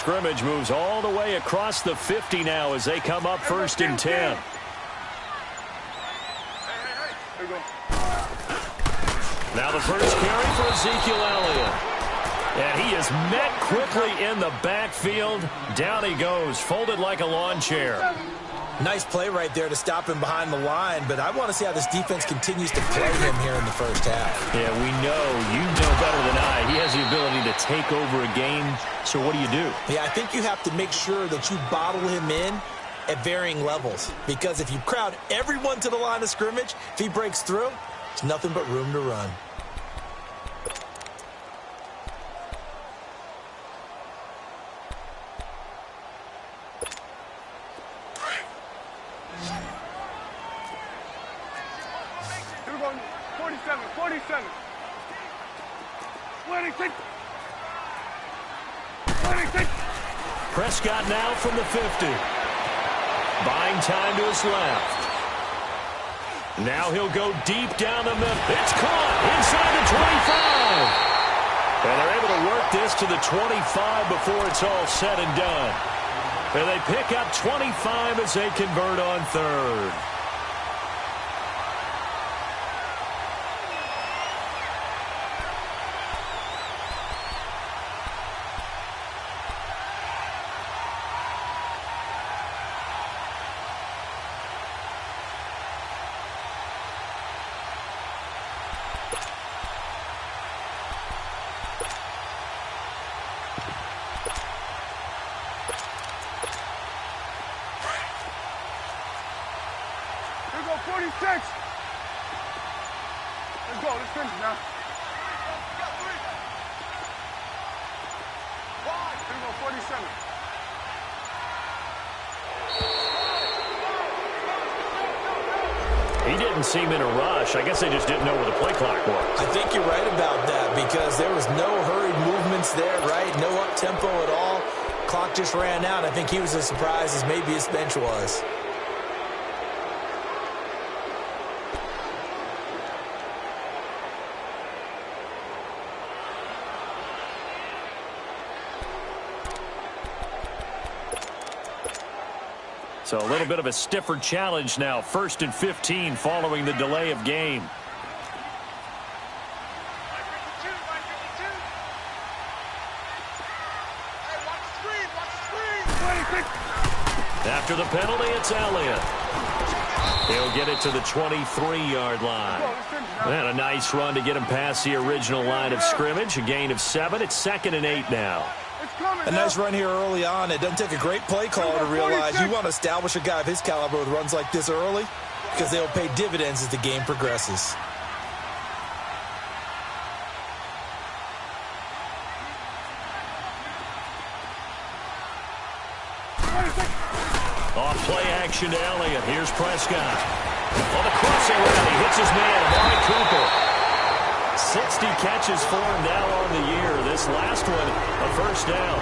scrimmage moves all the way across the 50 now as they come up 1st and 10. Now the first carry for Ezekiel Elliott. And he is met quickly in the backfield. Down he goes, folded like a lawn chair. Nice play right there to stop him behind the line, but I want to see how this defense continues to play him here in the first half. Yeah, we know, you know better than I, he has the ability to take over a game, so what do you do? Yeah, I think you have to make sure that you bottle him in at varying levels, because if you crowd everyone to the line of scrimmage, if he breaks through, it's nothing but room to run. Prescott now from the 50. Buying time to his left. Now he'll go deep down the middle. It's caught inside the 25. And they're able to work this to the 25 before it's all said and done. And they pick up 25 as they convert on 3rd. He didn't seem in a rush. I guess they just didn't know where the play clock was. I think you're right about that because there was no hurried movements there, right? No up-tempo at all. Clock just ran out. I think he was as surprised as maybe his bench was. So a little bit of a stiffer challenge now. 1st and 15 following the delay of game. After the penalty, it's Elliott. He'll get it to the 23-yard line. And a nice run to get him past the original line of scrimmage. A gain of 7. It's 2nd and 8 now. A nice run here early on. It doesn't take a great play caller to realize you want to establish a guy of his caliber with runs like this early because they'll pay dividends as the game progresses. Off play action to Elliott. Here's Prescott. On the crossing route, he hits his man, Amari Cooper. 60 catches for him now on the year. This last one, a first down.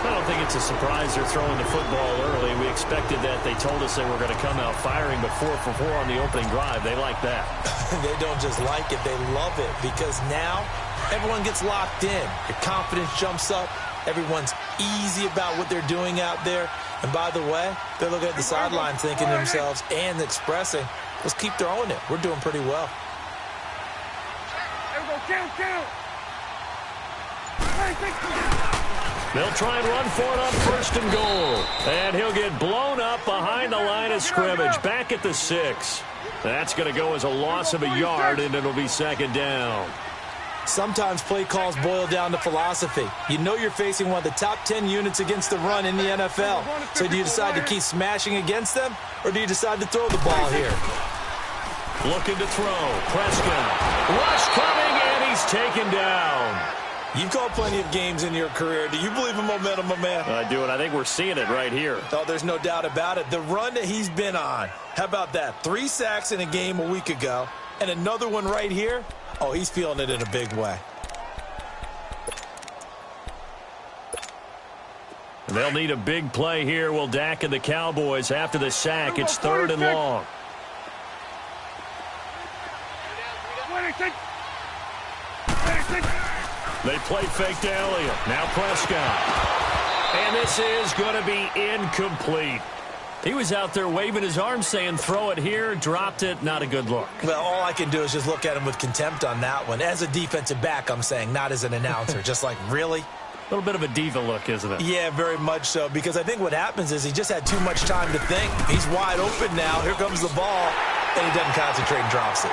I don't think it's a surprise they're throwing the football early. We expected that. They told us they were going to come out firing, but 4 for 4 on the opening drive. They like that. They don't just like it, they love it because now everyone gets locked in. Your confidence jumps up. Everyone's easy about what they're doing out there. And by the way, they're looking at the sideline thinking to themselves and expressing, let's keep throwing it. We're doing pretty well. They'll try and run for it on 1st and goal. And he'll get blown up behind the line of scrimmage, back at the 6. That's going to go as a loss of a yard, and it'll be 2nd down. Sometimes play calls boil down to philosophy. You know you're facing one of the top 10 units against the run in the NFL. So do you decide to keep smashing against them, or do you decide to throw the ball here? Looking to throw. Prescott. Rush coming, and he's taken down. You've called plenty of games in your career. Do you believe in momentum, my man? I do, and I think we're seeing it right here. Oh, there's no doubt about it. The run that he's been on. How about that? 3 sacks in a game a week ago, and another one right here. Oh, he's feeling it in a big way. And they'll need a big play here. Will Dak and the Cowboys after the sack. It's 3rd and long. They play fake to Elliott. Now Prescott. And this is going to be incomplete. He was out there waving his arms saying, throw it here, dropped it, not a good look. Well, all I can do is just look at him with contempt on that one. As a defensive back, I'm saying, not as an announcer. Just like, really? A little bit of a diva look, isn't it? Yeah, very much so, because I think what happens is he just had too much time to think. He's wide open now. Here comes the ball, and he doesn't concentrate and drops it.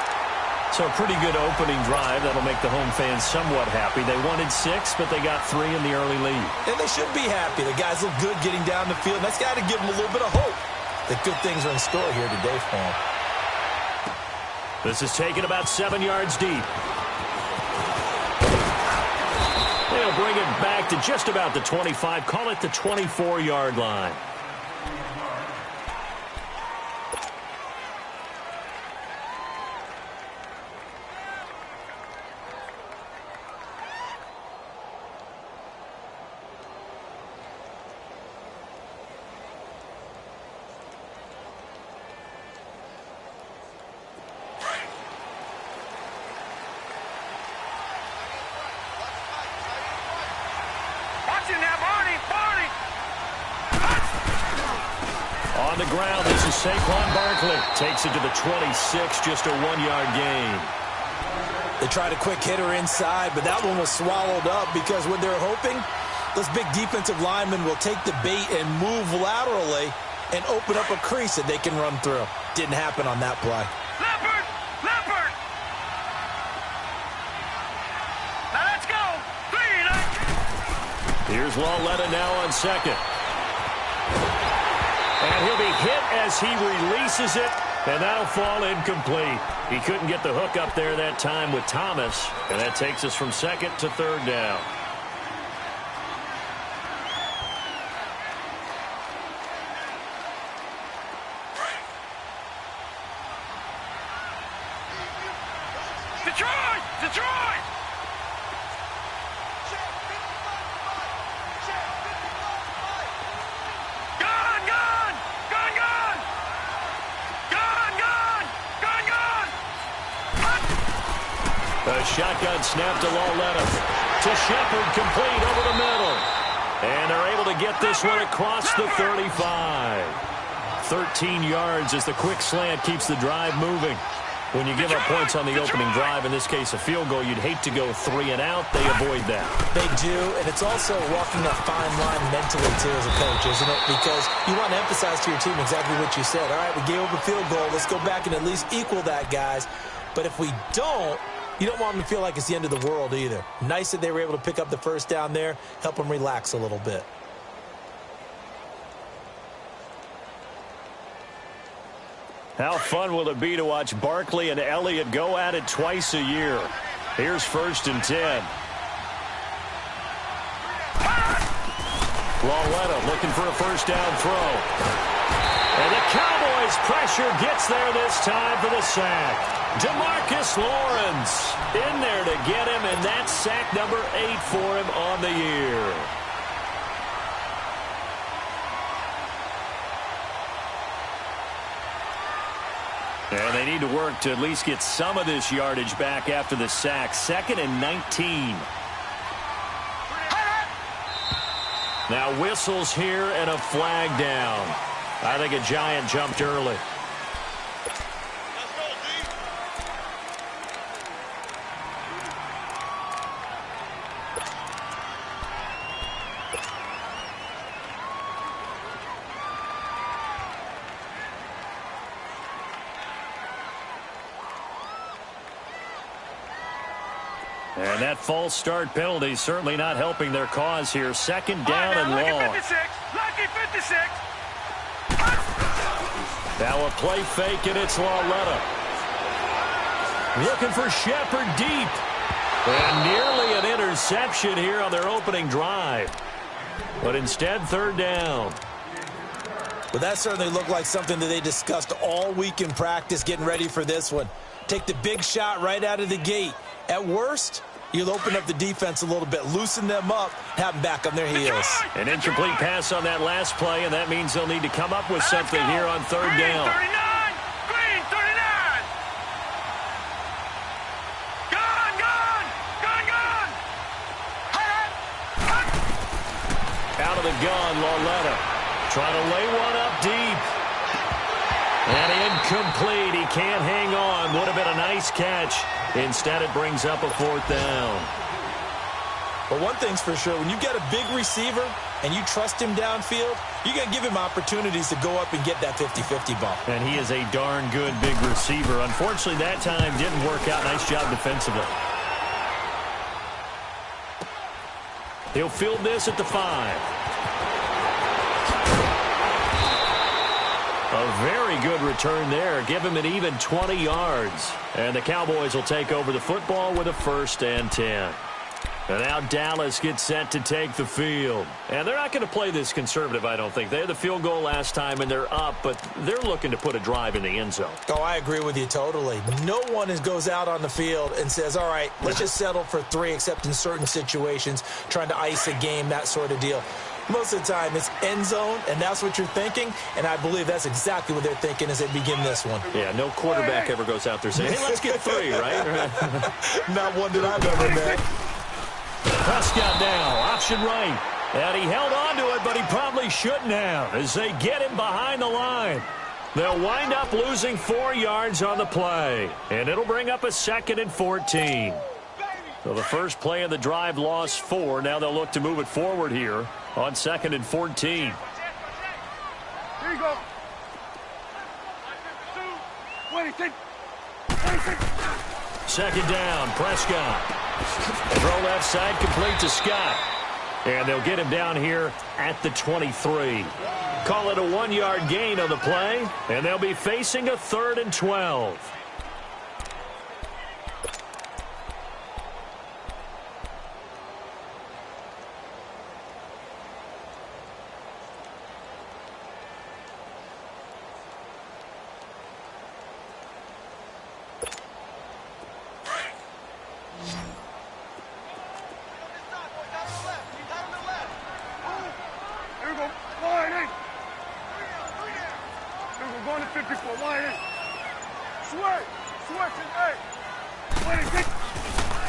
So a pretty good opening drive. That'll make the home fans somewhat happy. They wanted 6, but they got 3 in the early lead. And they should be happy. The guys look good getting down the field. And that's got to give them a little bit of hope that good things are in store here today for them. This is taken about 7 yards deep. They'll bring it back to just about the 25. Call it the 24-yard line. On the ground, this is Saquon Barkley. Takes it to the 26, just a 1-yard gain. They tried a quick hitter inside, but that one was swallowed up because what they're hoping, those big defensive linemen will take the bait and move laterally and open up a crease that they can run through. Didn't happen on that play. Leopard! Leopard! Now let's go! Here's Lauletta now on second. And he'll be hit as he releases it, and that'll fall incomplete. He couldn't get the hook up there that time with Thomas, and that takes us from second to third down. Detroit! Detroit! Gone! Gone! Gone! Gone! Gone! Gone! Gone! Gone! A shotgun snap to Lauletta. To Shepard, complete over the middle. And they're able to get this one across the 35. 13 yards as the quick slant keeps the drive moving. When you give up points on the opening drive, in this case a field goal, you'd hate to go 3 and out. They avoid that. They do, and it's also walking a fine line mentally, too, as a coach, isn't it? Because you want to emphasize to your team exactly what you said. All right, we gave up a field goal. Let's go back and at least equal that, guys. But if we don't, you don't want them to feel like it's the end of the world either. Nice that they were able to pick up the first down there, help them relax a little bit. How fun will it be to watch Barkley and Elliott go at it twice a year? Here's 1st and 10. Lauletta looking for a first down throw. And the Cowboys pressure gets there this time for the sack. DeMarcus Lawrence in there to get him, and that's sack number 8 for him on the year. And they need to work to at least get some of this yardage back after the sack. 2nd and 19. Now whistles here and a flag down. I think a Giant jumped early. And that false start penalty certainly not helping their cause here. 2nd down and long. Lucky 56. Now a play fake, and it's Lauletta. Looking for Shepard deep. And nearly an interception here on their opening drive. But instead, 3rd down. Well, that certainly looked like something that they discussed all week in practice getting ready for this one. Take the big shot right out of the gate. At worst, you'll open up the defense a little bit, loosen them up, have them back on their heels. An incomplete pass on that last play, and that means they'll need to come up with something here on 3rd down. 39! Green, 39! Gone, gone! Gone, gone! Out of the gun, Lauletta. Trying to lay one up deep. And incomplete. He can't hang on. Would have been a nice catch. Instead, it brings up a 4th down. But one thing's for sure, when you get a big receiver and you trust him downfield, you got to give him opportunities to go up and get that 50-50 ball. And he is a darn good big receiver. Unfortunately, that time didn't work out. Nice job defensively. He'll field this at the 5. A very good return there. Give him an even 20 yards. And the Cowboys will take over the football with a 1st and 10. And now Dallas gets set to take the field. And they're not going to play this conservative, I don't think. They had the field goal last time, and they're up, but they're looking to put a drive in the end zone. Oh, I agree with you totally. No one goes out on the field and says, all right, let's just settle for 3, except in certain situations, trying to ice a game, that sort of deal. Most of the time, it's end zone, and that's what you're thinking, and I believe that's exactly what they're thinking as they begin this one. Yeah, no quarterback ever goes out there saying, hey, let's get 3, right? Not one that I've ever met. Prescott now, option right. And he held on to it, but he probably shouldn't have as they get him behind the line. They'll wind up losing 4 yards on the play, and it'll bring up a 2nd and 14. So the first play of the drive lost 4. Now they'll look to move it forward here on 2nd and 14. Here you go. 26. 26. 2nd down, Prescott. Throw left side, complete to Scott. And they'll get him down here at the 23. Call it a 1-yard gain on the play, and they'll be facing a 3rd and 12.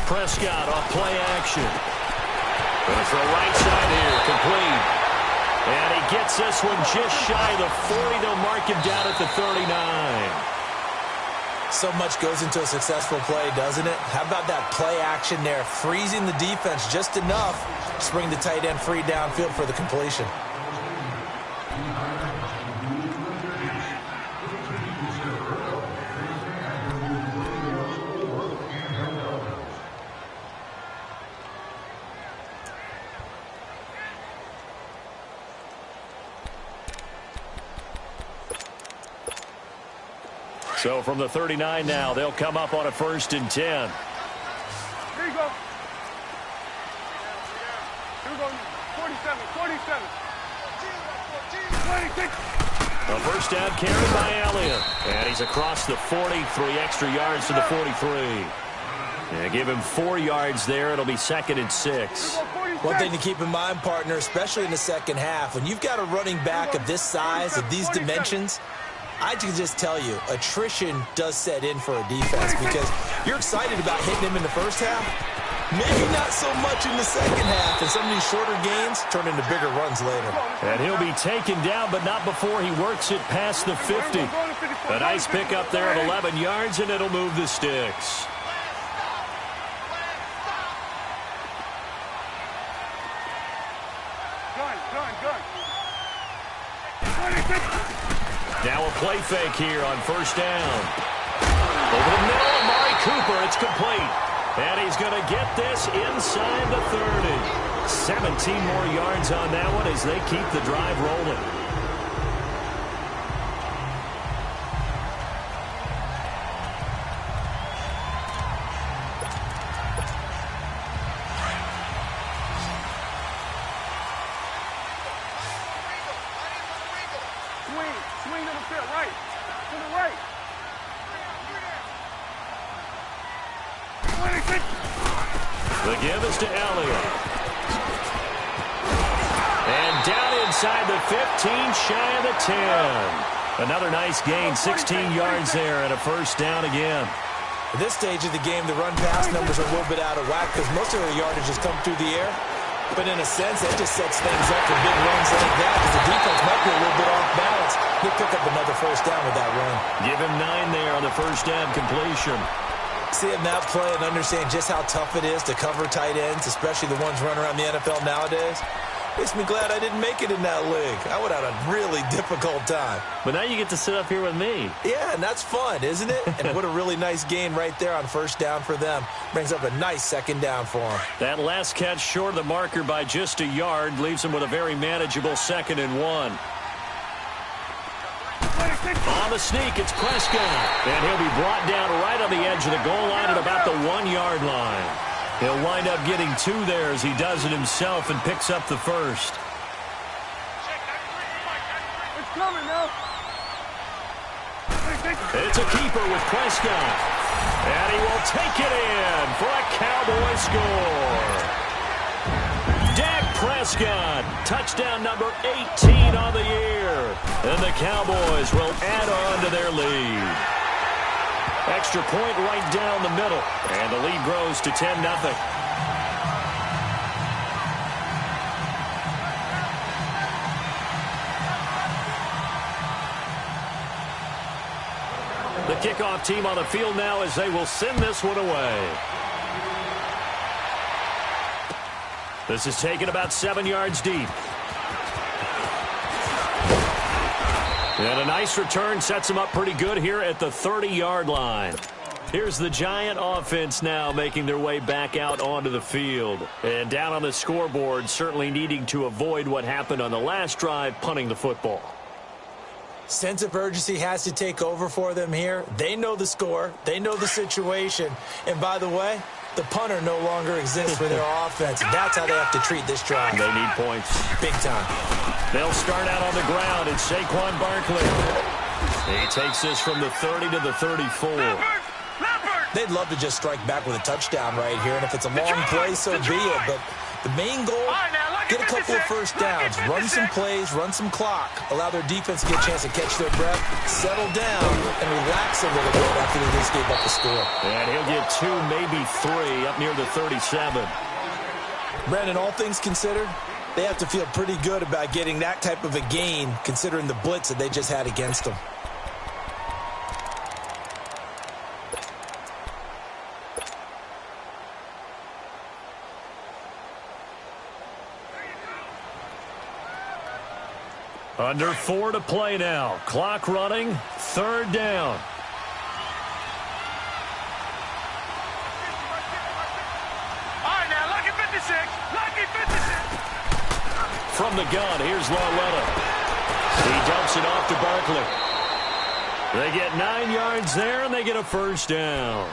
Prescott off play action. Going to throw right side here, complete. And he gets this one just shy of the 40. They'll mark him down at the 39. So much goes into a successful play, doesn't it? How about that play action there, freezing the defense just enough to bring the tight end free downfield for the completion. So from the 39 now, they'll come up on a 1st and 10. Here you go. Here we go. 47, 47. 26. A first down carry by Elliott. And he's across the 40, 3 extra yards to the 43. And give him 4 yards there. It'll be 2nd and 6. One thing to keep in mind, partner, especially in the second half, when you've got a running back of this size, of these dimensions, I can just tell you, attrition does set in for a defense because you're excited about hitting him in the first half. Maybe not so much in the second half, and some of these shorter gains turn into bigger runs later. And he'll be taken down, but not before he works it past the 50. A nice pickup there of 11 yards, and it'll move the sticks. Gun. Now a play fake here on first down. Over the middle, Amari Cooper, it's complete. And he's going to get this inside the 30. 17 more yards on that one as they keep the drive rolling. Swing to the field, right. To the right. 26. The give is to Elliott. And down inside the 15, shy of the 10. Another nice gain, 16 yards there, and a first down again. At this stage of the game, the run-pass numbers are a little bit out of whack because most of the yardage has come through the air. But in a sense, that just sets things up for big runs like that because the defense might be a little bit off balance. He'll pick up another first down with that run. Give him 9 there on the first down completion. Seeing that play and understand just how tough it is to cover tight ends, especially the ones running around the NFL nowadays, makes me glad I didn't make it in that league. I would have had a really difficult time. But now you get to sit up here with me. Yeah, and that's fun, isn't it? And what a really nice gain right there on first down for them. Brings up a nice second down for them. That last catch short of the marker by just a yard leaves them with a very manageable 2nd and 1. On the sneak, it's Prescott. And he'll be brought down right on the edge of the goal line at about the 1-yard line. He'll wind up getting 2 there as he does it himself and picks up the first. It's coming now. It's a keeper with Prescott. And he will take it in for a Cowboy score. Dak Prescott, touchdown number 18 on the year. And the Cowboys will add on to their lead. Extra point right down the middle. And the lead grows to 10-0. The kickoff team on the field now as they will send this one away. This is taken about 7 yards deep. And a nice return sets them up pretty good here at the 30-yard line. Here's the Giant offense now making their way back out onto the field. And down on the scoreboard, certainly needing to avoid what happened on the last drive, punting the football. Sense of urgency has to take over for them here. They know the score. They know the situation. And by the way, the punter no longer exists for their offense. That's how they have to treat this drive. They need points. Big time. They'll start out on the ground. It's Saquon Barkley. He takes this from the 30 to the 34. They'd love to just strike back with a touchdown right here. And if it's a long play, so be it. But the main goal, get a couple of first downs, run some plays, run some clock, allow their defense to get a chance to catch their breath, settle down, and relax a little bit after they just gave up the score. And he'll get 2, maybe 3, up near the 37. Brandon, all things considered, they have to feel pretty good about getting that type of a gain, considering the blitz that they just had against them. Under 4 to play now. Clock running. 3rd down. All right, now, lucky 56. Lucky 56. From the gun, here's Lauletta. He dumps it off to Barkley. They get 9 yards there, and they get a first down.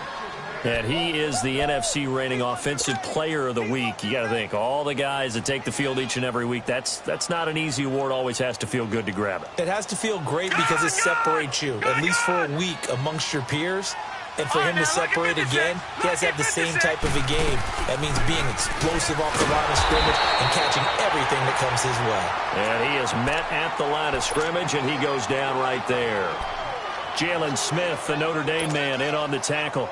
And he is the NFC reigning offensive player of the week. You got to think, all the guys that take the field each and every week, that's not an easy award. Always has to feel good to grab it. It has to feel great because it separates you, at least for a week, amongst your peers. And for him to separate again, he has to have the same type of a game. That means being explosive off the line of scrimmage and catching everything that comes his way. And he is met at the line of scrimmage, and he goes down right there. Jalen Smith, the Notre Dame man, in on the tackle.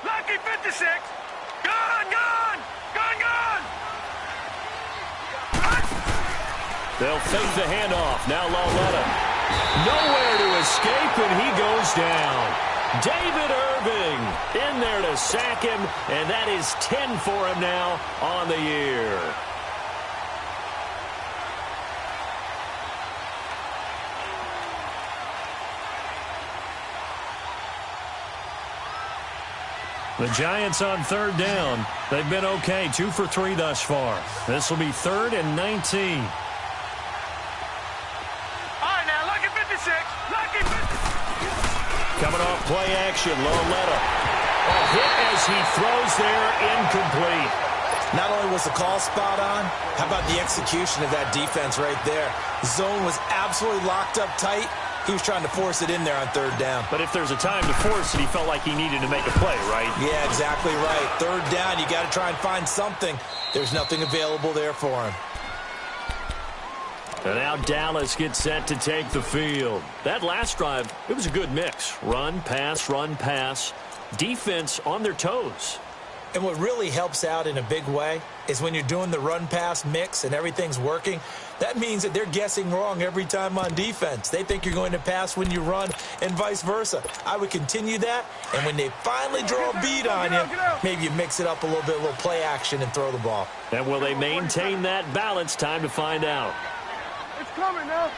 Lucky 56. Gun, gun. Gun, gun. They'll fake the handoff. Now Lauletta. Nowhere to escape, and he goes down. David Irving in there to sack him, and that is 10 for him now on the year. The Giants on 3rd down. They've been okay, 2 for 3 thus far. This will be 3rd and 19. All right, now, lucky 56. Lucky 56. Coming off play action, Lauletta. A hit as he throws there, incomplete. Not only was the call spot on, how about the execution of that defense right there? The zone was absolutely locked up tight. He was trying to force it in there on 3rd down. But if there's a time to force it, he felt like he needed to make a play, right? Yeah, exactly right. 3rd down, you got to try and find something. There's nothing available there for him. And now Dallas gets set to take the field. That last drive, it was a good mix. Run, pass, defense on their toes. And what really helps out in a big way is when you're doing the run-pass mix and everything's working, that means that they're guessing wrong every time on defense. They think you're going to pass when you run and vice versa. I would continue that, and when they finally draw a beat on you, maybe you mix it up a little bit, a little play action, and throw the ball. And will they maintain that balance? Time to find out. It's coming now.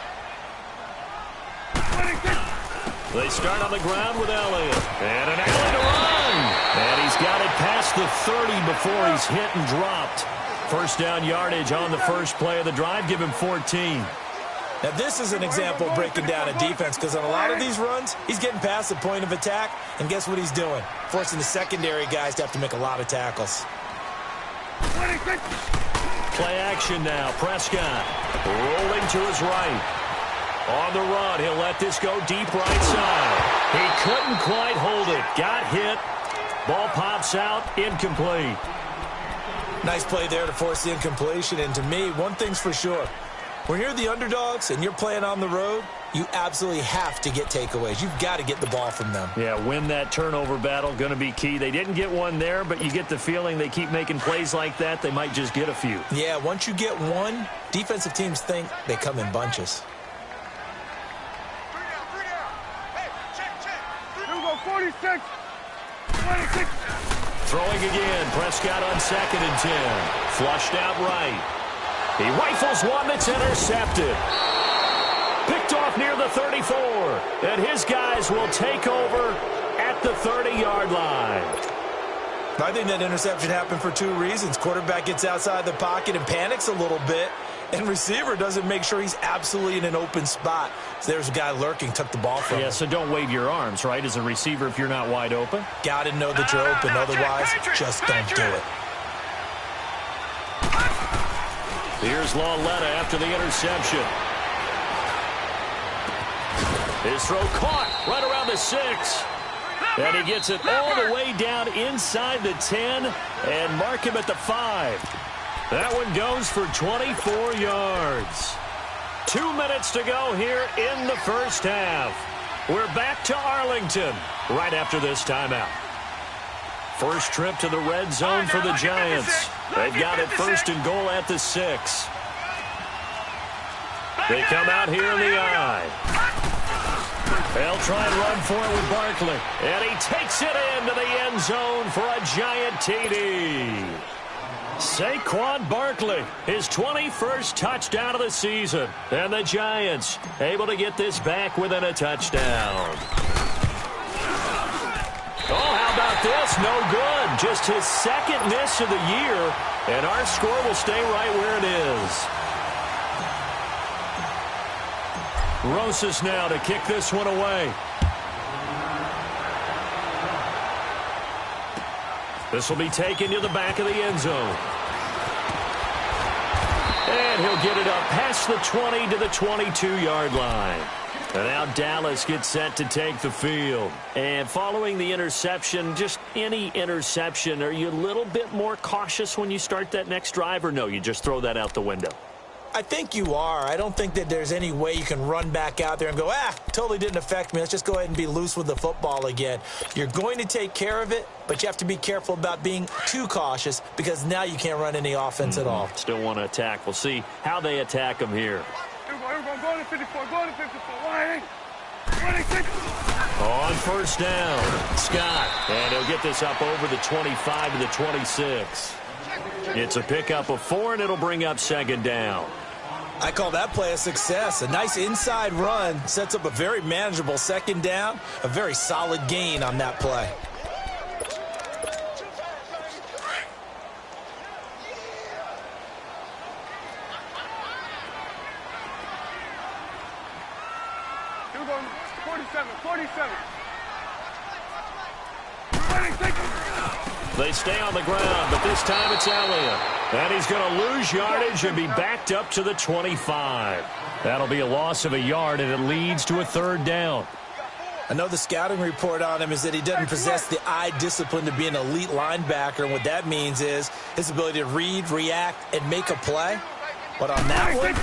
They start on the ground with Elliott. And an alley to run. And he's got it past the 30 before he's hit and dropped. First down yardage on the first play of the drive. Give him 14. Now, this is an example of breaking down a defense because on a lot of these runs, he's getting past the point of attack, and guess what he's doing? Forcing the secondary guys to have to make a lot of tackles. Play action now. Prescott rolling to his right. On the run, he'll let this go deep right side. He couldn't quite hold it. Got hit. Ball pops out. Incomplete. Nice play there to force the incompletion. And to me, one thing's for sure. When you're the underdogs and you're playing on the road, you absolutely have to get takeaways. You've got to get the ball from them. Yeah, win that turnover battle. Going to be key. They didn't get one there, but you get the feeling they keep making plays like that. They might just get a few. Yeah, once you get one, defensive teams think they come in bunches. 46. 26. Throwing again. Prescott on 2nd and 10. Flushed out right. He rifles one that's intercepted. Picked off near the 34. And his guys will take over at the 30-yard line. I think that interception happened for two reasons. Quarterback gets outside the pocket and panics a little bit. And receiver doesn't make sure he's absolutely in an open spot. So there's a guy lurking, took the ball from him. Yeah, so don't wave your arms, right, as a receiver if you're not wide open. Got to know that you're open. Otherwise, just don't do it. Here's Lauletta after the interception. His throw caught right around the 6. And he gets it all the way down inside the 10 and mark him at the 5. That one goes for 24 yards. 2 minutes to go here in the first half. We're back to Arlington right after this timeout. First trip to the red zone for the Giants. They've got it 1st and goal at the 6. They come out here in the eye. They'll try and run for it with Barkley. And he takes it into the end zone for a Giant TD. Saquon Barkley, his 21st touchdown of the season. And the Giants able to get this back within a touchdown. Oh, how about this? No good. Just his 2nd miss of the year. And our score will stay right where it is. Rosas now to kick this one away. This will be taken to the back of the end zone. And he'll get it up past the 20 to the 22-yard line. And now Dallas gets set to take the field. And following the interception, just any interception, are you a little bit more cautious when you start that next drive, or no, you just throw that out the window? I think you are. I don't think that there's any way you can run back out there and go, totally didn't affect me. Let's just go ahead and be loose with the football again. You're going to take care of it, but you have to be careful about being too cautious because now you can't run any offense at all. Still want to attack. We'll see how they attack them here. Go to 54. Go to 54. 26. On first down, Scott. And he'll get this up over the 25 to the 26. It's a pickup of 4, and it'll bring up 2nd down. I call that play a success. A nice inside run sets up a very manageable 2nd down. A very solid gain on that play. You're going 47. 47. They stay on the ground, but this time it's Elliott. And he's going to lose yardage and be backed up to the 25. That'll be a loss of a yard, and it leads to a 3rd down. I know the scouting report on him is that he doesn't possess the eye discipline to be an elite linebacker, and what that means is his ability to read, react, and make a play. But on that one,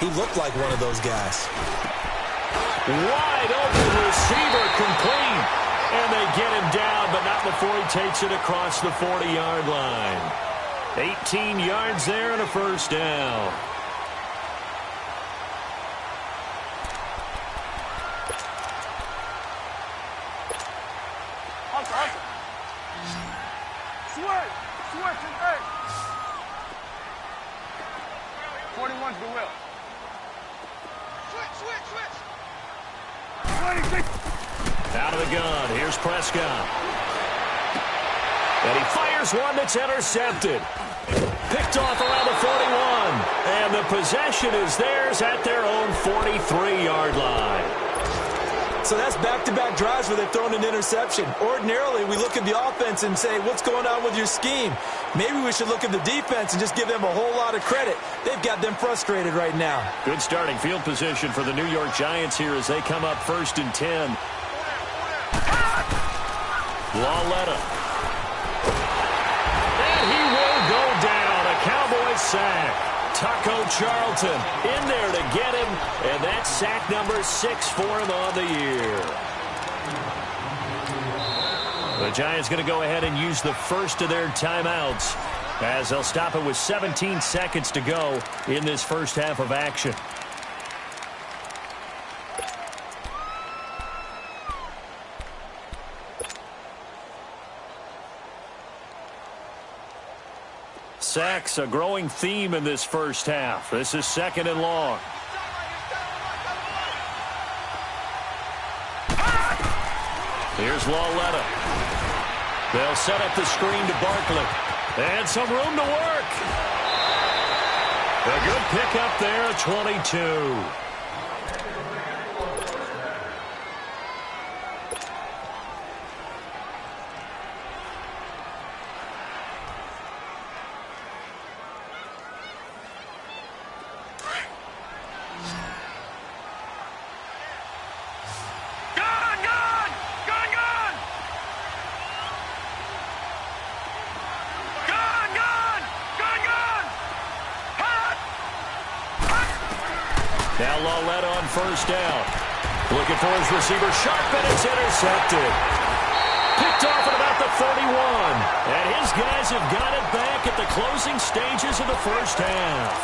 he looked like one of those guys. Wide open receiver complete. And they get him down, but not before he takes it across the 40-yard line. 18 yards there and a first down. Switch, hey. 41's the will. Switch. 26. Out of the gun, here's Prescott. And he fires one that's intercepted. Picked off around the 41. And the possession is theirs at their own 43-yard line. So that's back-to-back drives where they've thrown an interception. Ordinarily, we look at the offense and say, what's going on with your scheme? Maybe we should look at the defense and just give them a whole lot of credit. They've got them frustrated right now. Good starting field position for the New York Giants here as they come up 1st and 10. Lawletta. And he will go down. A Cowboys sack. Taco Charlton in there to get him, and that's sack number 6 for him on the year. The Giants going to go ahead and use the first of their timeouts as they'll stop it with 17 seconds to go in this first half of action. Sacks, a growing theme in this first half. This is 2nd and long. Here's Lawletta. They'll set up the screen to Barkley. And some room to work. A good pickup there at 22. Now Lawletta on first down. Looking for his receiver, sharp, and it's intercepted. Picked off at about the 41. And his guys have got it back at the closing stages of the first half.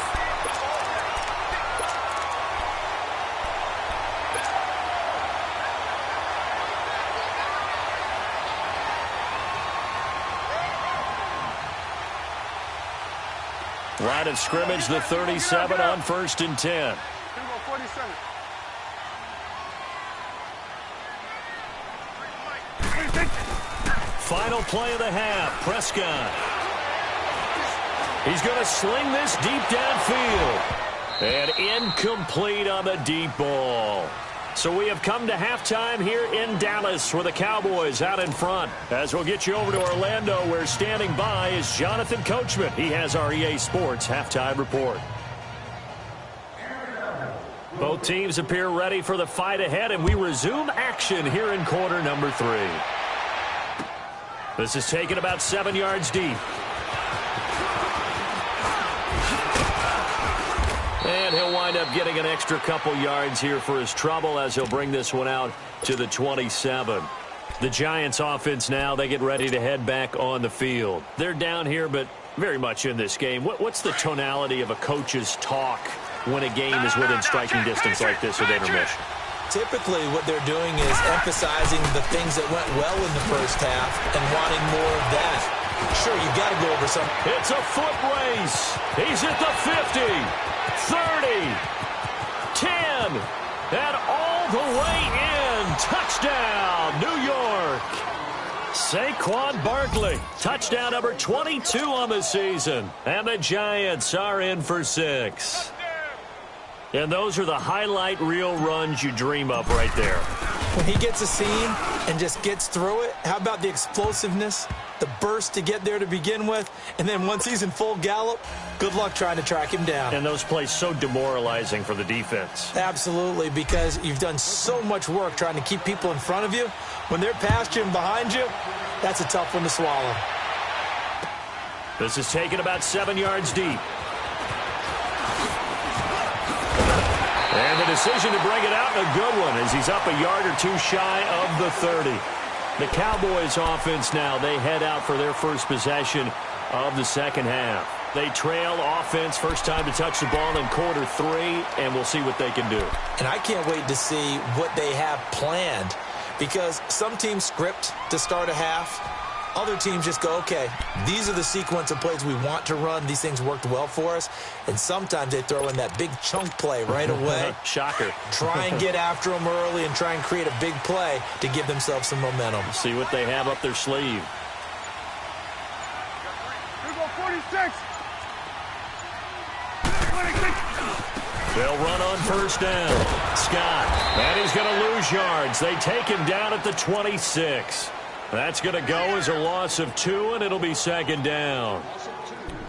Line of scrimmage, the 37 on 1st and 10. Final play of the half, Prescott. He's going to sling this deep downfield. And incomplete on the deep ball. So we have come to halftime here in Dallas with the Cowboys out in front. As we'll get you over to Orlando, where standing by is Jonathan Coachman. He has our EA Sports halftime report. Both teams appear ready for the fight ahead, and we resume action here in quarter number 3. This is taken about 7 yards deep. And he'll wind up getting an extra couple yards here for his trouble as he'll bring this one out to the 27. The Giants offense now, they get ready to head back on the field. They're down here, but very much in this game. What's the tonality of a coach's talk when a game is within striking distance like this with intermission? Typically, what they're doing is emphasizing the things that went well in the first half and wanting more of that. Sure, you got to go over some. It's a foot race. He's at the 50, 30, 10, and all the way in. Touchdown, New York. Saquon Barkley, touchdown number 22 on the season. And the Giants are in for 6. And those are the highlight reel runs you dream of right there. When he gets a seam and just gets through it, how about the explosiveness, the burst to get there to begin with, and then once he's in full gallop, good luck trying to track him down. And those plays so demoralizing for the defense. Absolutely, because you've done so much work trying to keep people in front of you. When they're past you and behind you, that's a tough one to swallow. This is taken about 7 yards deep. And the decision to bring it out, a good one, as he's up a yard or two shy of the 30. The Cowboys offense now, they head out for their first possession of the second half. They trail offense, first time to touch the ball in quarter 3, and we'll see what they can do. And I can't wait to see what they have planned, because some teams script to start a half. Other teams just go, okay, these are the sequence of plays we want to run. These things worked well for us. And sometimes they throw in that big chunk play right away. Shocker. Try and get after them early and try and create a big play to give themselves some momentum. See what they have up their sleeve. Here go 46. 26. They'll run on first down. Scott, and he's going to lose yards. They take him down at the 26. That's going to go as a loss of 2, and it'll be second down.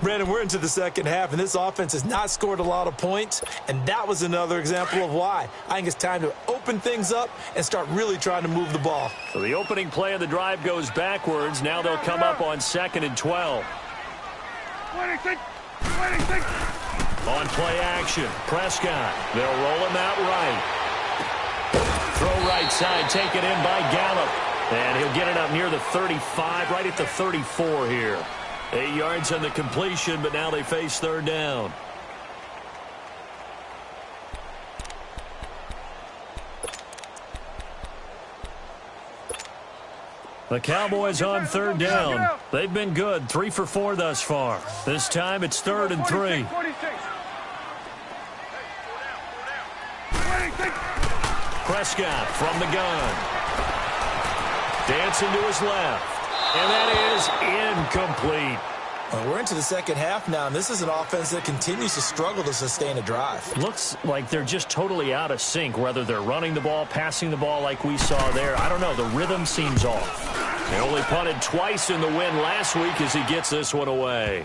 Brandon, we're into the second half, and this offense has not scored a lot of points, and that was another example of why. I think it's time to open things up and start really trying to move the ball. So the opening play of the drive goes backwards. Now they'll come up on 2nd and 12. 26. 26. On play action, Prescott. They'll roll him out right. Throw right side, taken in by Gallup. And he'll get it up near the 35, right at the 34 here. 8 yards on the completion, but now they face third down. The Cowboys on third down. They've been good, 3 for 4 thus far. This time it's 3rd and 3. 46. Prescott from the gun. Dancing to his left. And that is incomplete. Well, we're into the second half now, and this is an offense that continues to struggle to sustain a drive. Looks like they're just totally out of sync, whether they're running the ball, passing the ball like we saw there. I don't know. The rhythm seems off. They only punted twice in the win last week as he gets this one away.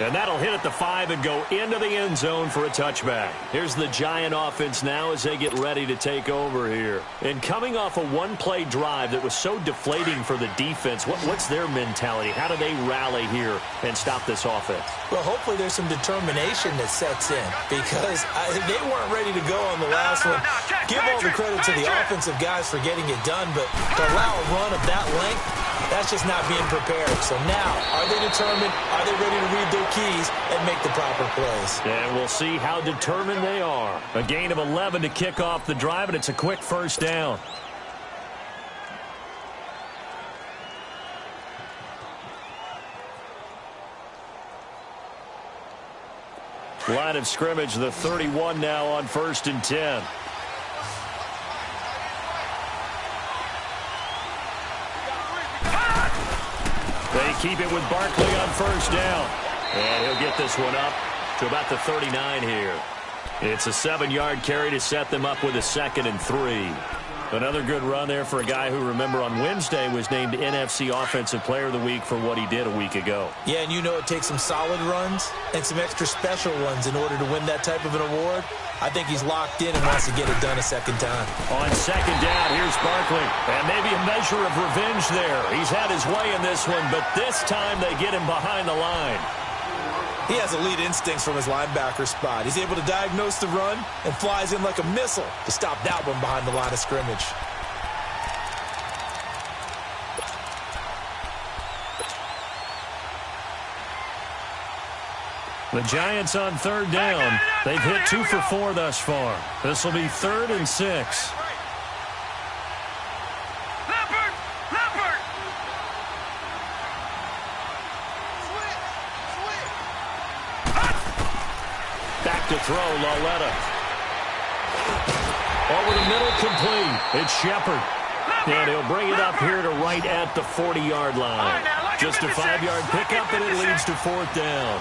And that'll hit at the 5 and go into the end zone for a touchback. Here's the Giant offense now as they get ready to take over here. And coming off a one-play drive that was so deflating for the defense, what's their mentality? How do they rally here and stop this offense? Well, hopefully there's some determination that sets in, because they weren't ready to go on the last one. Give all the credit to the offensive guys for getting it done, but to allow a run of that length, that's just not being prepared. So now, are they determined? Are they ready to read their keys and make the proper plays? And we'll see how determined they are. A gain of 11 to kick off the drive, and it's a quick first down. Line of scrimmage, the 31 now on 1st and 10. They keep it with Barkley on first down. And he'll get this one up to about the 39 here. It's a 7-yard carry to set them up with a 2nd and 3. Another good run there for a guy who, remember, on Wednesday was named NFC Offensive Player of the Week for what he did a week ago. Yeah, and you know it takes some solid runs and some extra special ones in order to win that type of an award. I think he's locked in and wants to get it done a second time. On 2nd down, here's Barkley. And maybe a measure of revenge there. He's had his way in this one, but this time they get him behind the line. He has elite instincts from his linebacker spot. He's able to diagnose the run and flies in like a missile to stop that one behind the line of scrimmage. The Giants on 3rd down. They've hit 2 for 4 thus far. This will be 3rd and 6. Back to throw, Lauletta. Over the middle, complete. It's Shepard. And he'll bring it up here to right at the 40-yard line. Just a 5-yard pickup, and it leads to 4th down.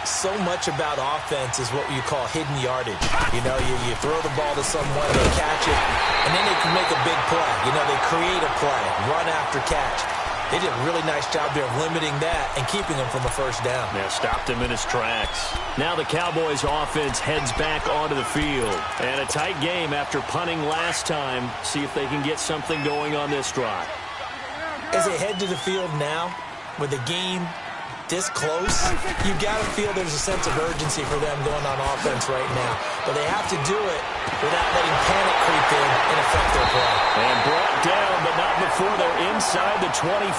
So much about offense is what you call hidden yardage. You know, you throw the ball to someone, they catch it, and then they can make a big play. You know, they create a play, run after catch. They did a really nice job there of limiting that and keeping him from a first down. Yeah, stopped him in his tracks. Now the Cowboys offense heads back onto the field. And a tight game after punting last time. See if they can get something going on this drive. As they head to the field now, with the game this close, you got to feel there's a sense of urgency for them going on offense right now. But they have to do it without letting panic creep in and affect their play. And brought down, but not before they're inside the 25.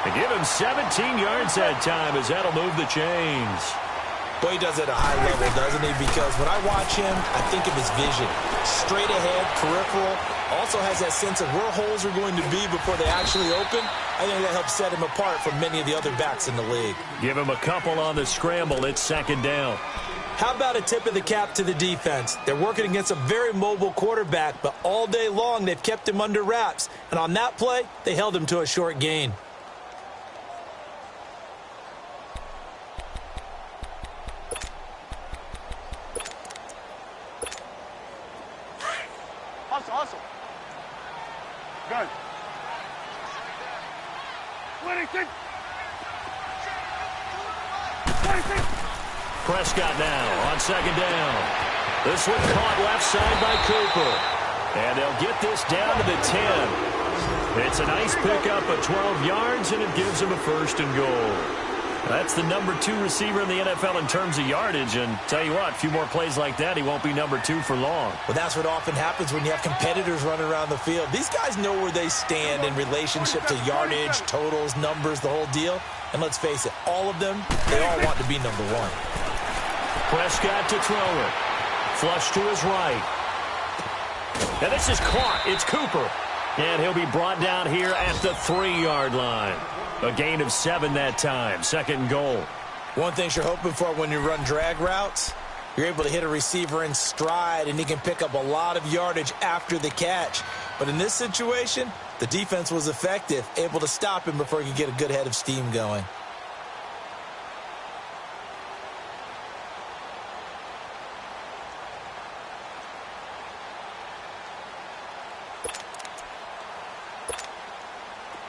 They give him 17 yards that time as that'll move the chains. Boy, he does it at a high level, doesn't he? Because when I watch him, I think of his vision. Straight ahead, peripheral. Also has that sense of where holes are going to be before they actually open. I think that helps set him apart from many of the other backs in the league. Give him a couple on the scramble. It's second down. How about a tip of the cap to the defense? They're working against a very mobile quarterback, but all day long they've kept him under wraps. And on that play, they held him to a short gain. Hustle. Good. 26. Prescott now on second down. This one caught left side by Cooper. And they'll get this down to the 10. It's a nice pickup of 12 yards, and it gives them a first and goal. That's the number 2 receiver in the NFL in terms of yardage. And tell you what, a few more plays like that, he won't be number 2 for long. Well, that's what often happens when you have competitors running around the field. These guys know where they stand in relationship to yardage, totals, numbers, the whole deal. And let's face it, all of them, they all want to be number 1. Prescott to throw it. Flush to his right. And this is caught. It's Cooper. And he'll be brought down here at the 3-yard line. A gain of 7 that time. Second and goal. One thing you're hoping for when you run drag routes, you're able to hit a receiver in stride, and he can pick up a lot of yardage after the catch. But in this situation, the defense was effective, able to stop him before he could get a good head of steam going.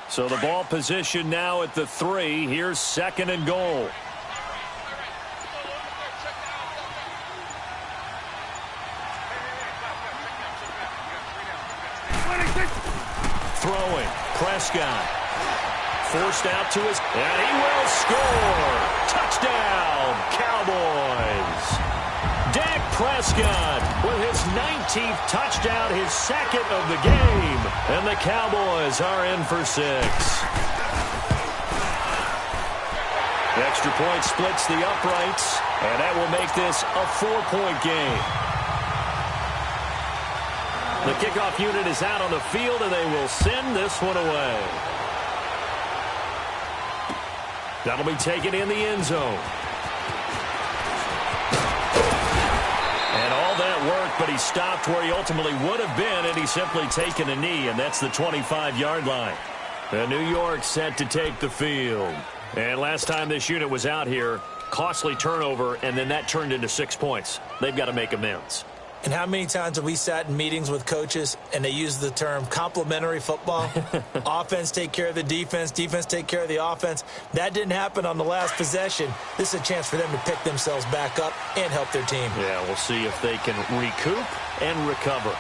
So the ball position now at the 3. Here's second and goal. Throwing. Prescott. Forced out to his... And he will score. Touchdown, Cowboys. Dak Prescott with his 19th touchdown, his second of the game. And the Cowboys are in for 6. The extra point splits the uprights, and that will make this a 4-point game. The kickoff unit is out on the field, and they will send this one away. That'll be taken in the end zone. And all that work, but he stopped where he ultimately would have been, and he's simply taken a knee, and that's the 25-yard line. And New York set to take the field. And last time this unit was out here, costly turnover, and then that turned into 6 points. They've got to make amends. And how many times have we sat in meetings with coaches and they use the term complementary football? Offense take care of the defense, defense take care of the offense. That didn't happen on the last possession. This is a chance for them to pick themselves back up and help their team. Yeah, we'll see if they can recoup and recover.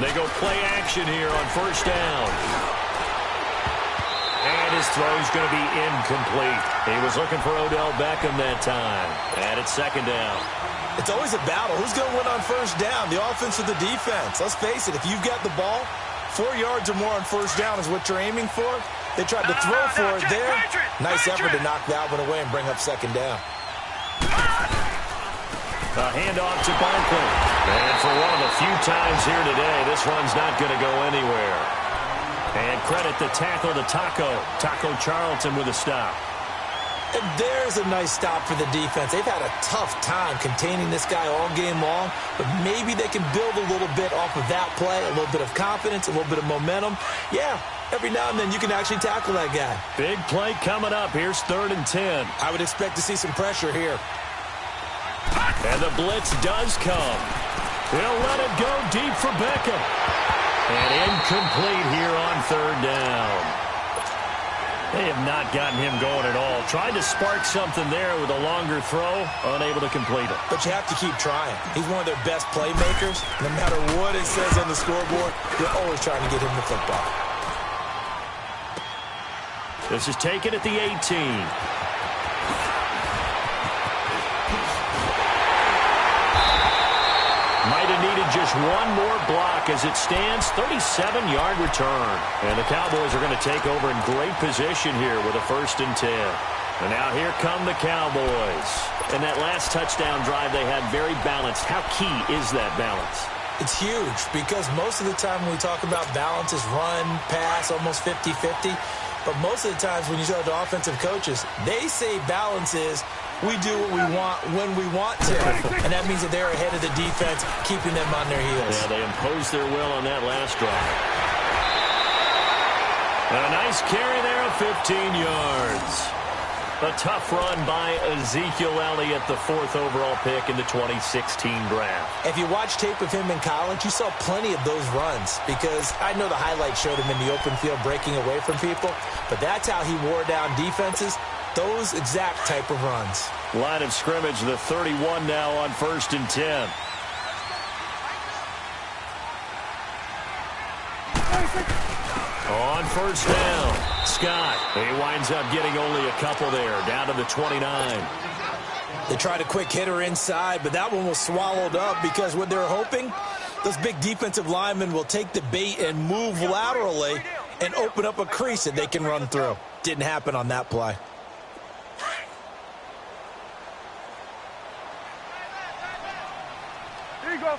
They go play action here on first down. And his throw's going to be incomplete. He was looking for Odell Beckham that time. And it's second down. It's always a battle. Who's going to win on first down, the offense or the defense? Let's face it, if you've got the ball, 4 yards or more on first down is what you're aiming for. They tried to throw for it there. Nice effort to knock that one away and bring up second down. A handoff to Barkley. And for one of the few times here today, this one's not going to go anywhere. And credit the tackle to Taco Charlton with a stop. And there's a nice stop for the defense. They've had a tough time containing this guy all game long, but maybe they can build a little bit off of that play, a little bit of confidence, a little bit of momentum. Yeah, every now and then you can actually tackle that guy. Big play coming up. Here's 3rd and 10. I would expect to see some pressure here. And the blitz does come. They'll let it go deep for Beckham. And incomplete here on 3rd down. They have not gotten him going at all. Tried to spark something there with a longer throw, unable to complete it. But you have to keep trying. He's one of their best playmakers. No matter what it says on the scoreboard, they're always trying to get him the football. This is taken at the 18. Might have needed just one more block as it stands, 37-yard return. And the Cowboys are going to take over in great position here with a 1st and 10. And now here come the Cowboys. And that last touchdown drive they had very balanced. How key is that balance? It's huge because most of the time when we talk about balance is run, pass, almost 50-50. But most of the times when you talk to offensive coaches, they say balance is we do what we want when we want to. And that means that they're ahead of the defense, keeping them on their heels. Yeah, they imposed their will on that last drive. And a nice carry there of 15 yards. A tough run by Ezekiel Elliott, the 4th overall pick in the 2016 draft. If you watch tape of him in college, you saw plenty of those runs because I know the highlights showed him in the open field breaking away from people, but that's how he wore down defenses, those exact type of runs. Line of scrimmage, the 31 now on 1st and 10. On 1st down, Scott. He winds up getting only a couple there, down to the 29. They tried a quick hitter inside, but that one was swallowed up because what they're hoping, those big defensive linemen will take the bait and move laterally and open up a crease that they can run through. Didn't happen on that play. Here you go.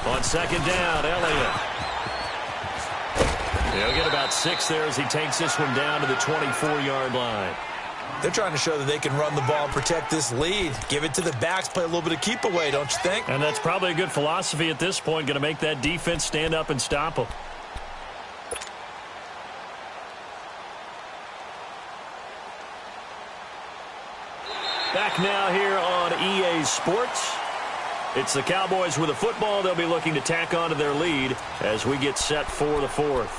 On 2nd down, Elliott. He'll get about 6 there as he takes this one down to the 24-yard line. They're trying to show that they can run the ball and protect this lead. Give it to the backs, play a little bit of keep away, don't you think? And that's probably a good philosophy at this point, going to make that defense stand up and stop them. Back now here on EA Sports. It's the Cowboys with a football. They'll be looking to tack onto their lead as we get set for the 4th.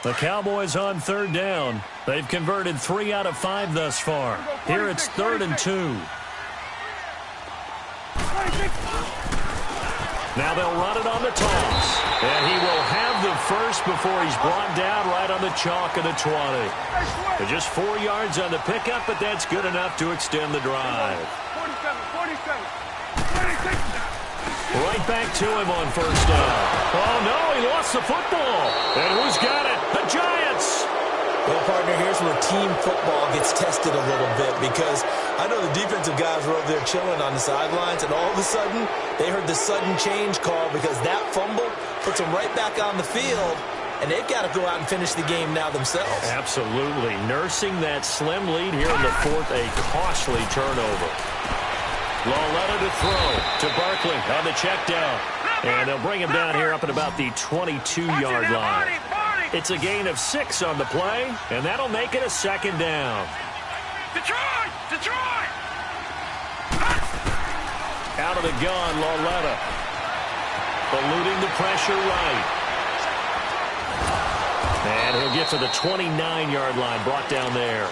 The Cowboys on 3rd down. They've converted 3 out of 5 thus far. Here it's 3rd and 2. Now they'll run it on the toss. And he will have the first before he's brought down right on the chalk of the 20. Just 4 yards on the pickup, but that's good enough to extend the drive. 47, 46. Right back to him on 1st down. Oh, no, he lost the football. And who's got it? The Giants. Well, partner, here's where team football gets tested a little bit because I know the defensive guys were over there chilling on the sidelines, and all of a sudden they heard the sudden change call because that fumble puts them right back on the field, and they've got to go out and finish the game now themselves. Absolutely. Nursing that slim lead here in the 4th, a costly turnover. Lauletta to throw to Barkley on the check down. And they'll bring him down here up at about the 22-yard line. It's a gain of 6 on the play, and that'll make it a 2nd down. Detroit! Detroit! Out of the gun, Lauletta. Eluding the pressure right. And he'll get to the 29-yard line, brought down there.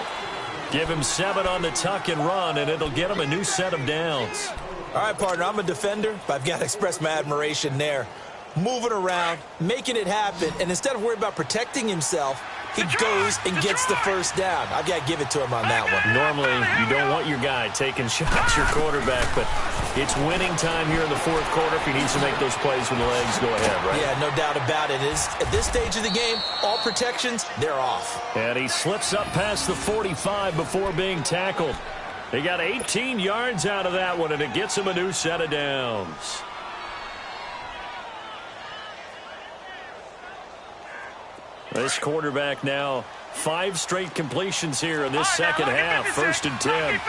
Give him 7 on the tuck and run, and it'll get him a new set of downs. All right, partner, I'm a defender, but I've got to express my admiration there. Moving around, making it happen, and instead of worrying about protecting himself, he goes and gets the 1st down. I've got to give it to him on that one. Normally, you don't want your guy taking shots, your quarterback, but it's winning time here in the 4th quarter. If he needs to make those plays with the legs, go ahead, right? Yeah, no doubt about it. At this stage of the game, all protections, they're off. And he slips up past the 45 before being tackled. He got 18 yards out of that one, and it gets him a new set of downs. This quarterback now 5 straight completions here in this second half. 1st and 10.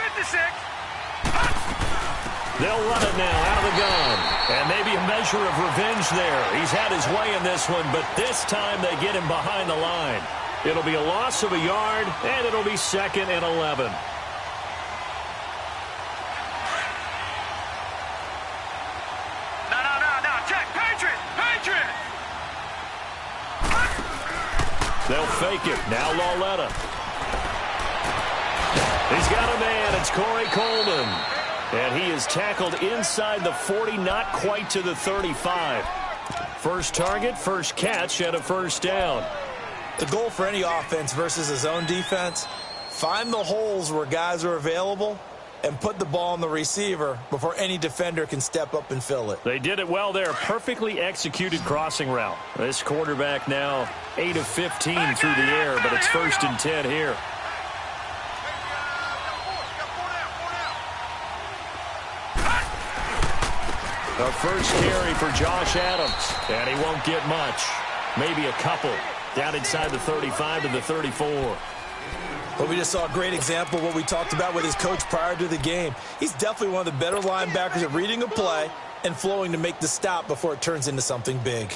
They'll run it now out of the gun. And maybe a measure of revenge there. He's had his way in this one, but this time they get him behind the line. It'll be a loss of a yard, and it'll be 2nd and 11. No, Jack, pay They'll fake it. Now Lauletta. He's got a man. It's Corey Coleman. And he is tackled inside the 40, not quite to the 35. First target, first catch, and a first down. The goal for any offense versus a zone defense, find the holes where guys are available and put the ball on the receiver before any defender can step up and fill it. They did it well there. Perfectly executed crossing route. This quarterback now 8 of 15 through the air, but it's 1st and 10 here. The first carry for Josh Adams, and he won't get much. Maybe a couple. Down inside the 35 to the 34. But we just saw a great example of what we talked about with his coach prior to the game. He's definitely one of the better linebackers at reading a play and flowing to make the stop before it turns into something big.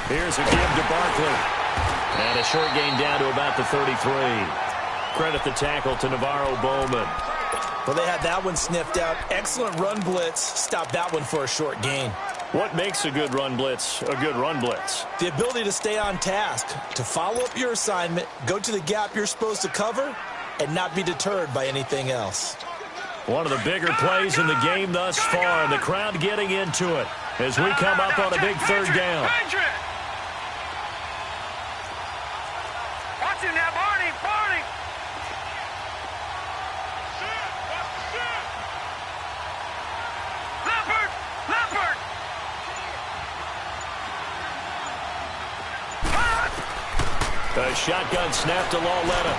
Here's a give to Barkley. And a short gain down to about the 33. Credit the tackle to Navarro Bowman. Well, they had that one sniffed out. Excellent run blitz. Stop that one for a short gain. What makes a good run blitz a good run blitz? The ability to stay on task, to follow up your assignment, go to the gap you're supposed to cover, and not be deterred by anything else. One of the bigger plays in the game thus far, and the crowd getting into it as we come up on a big third down. Watch him now, Barney, Barney. Leopard, Leopard. The shotgun snap to Lauletta.